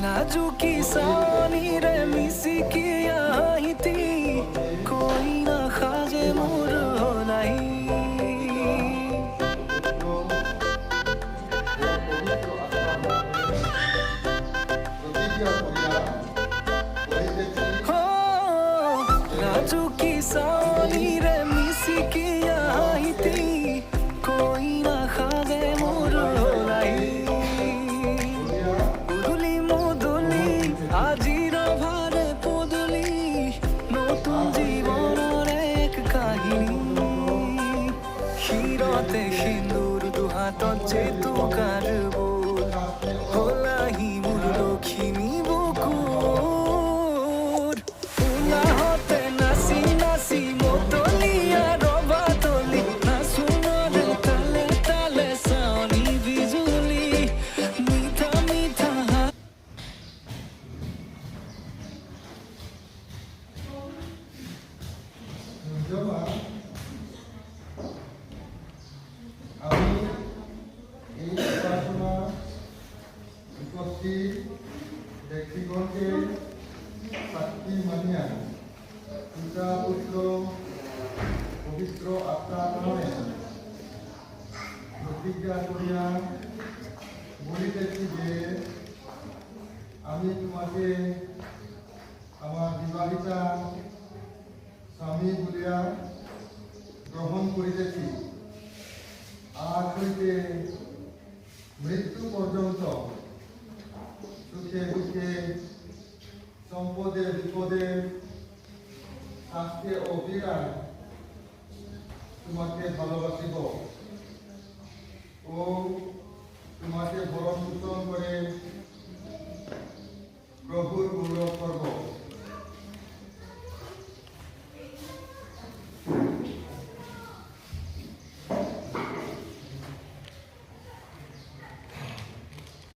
नाजुकी सानी रे मिसिकी आई थी कोई ना खाजे मोर नहीं हो नाजुकी सानी रे मिसिकी आई थी कोई ना खाजे मोर नहीं আজিরা ভারে পদলি নতুন জীবনের এক কাহিনী শিরতে সিন্দুর দুহাতত যেতু কারব হলাহি মোৰ লখিমী বুকুৰ উলাহতে নাচি নাচি মতলিয়া ৰবা তলি নাচুনৰ তালে তালে চাৱনি বিজুলি মিঠা মিঠা আমি এই পড়াশোনা উপস্থিত ব্যক্তিগণকে সাক্ষী মানিয়া পিতা পুত্র পবিত্র আত্মার নামে প্রতিজ্ঞা করিয়া বলিতেছি যে আমি তোমাকে আমার বিবাহিতা স্বামী বলিয়া গ্রহণ করিতেছি আজ হইতে মৃত্যু পর্যন্ত সুখে দুঃখে সম্পদে বিপদে স্বাস্থ্যে ও পীড়ায় তোমাকে ভালোবাসিব ও তোমাকে ভরণ পোষণ করে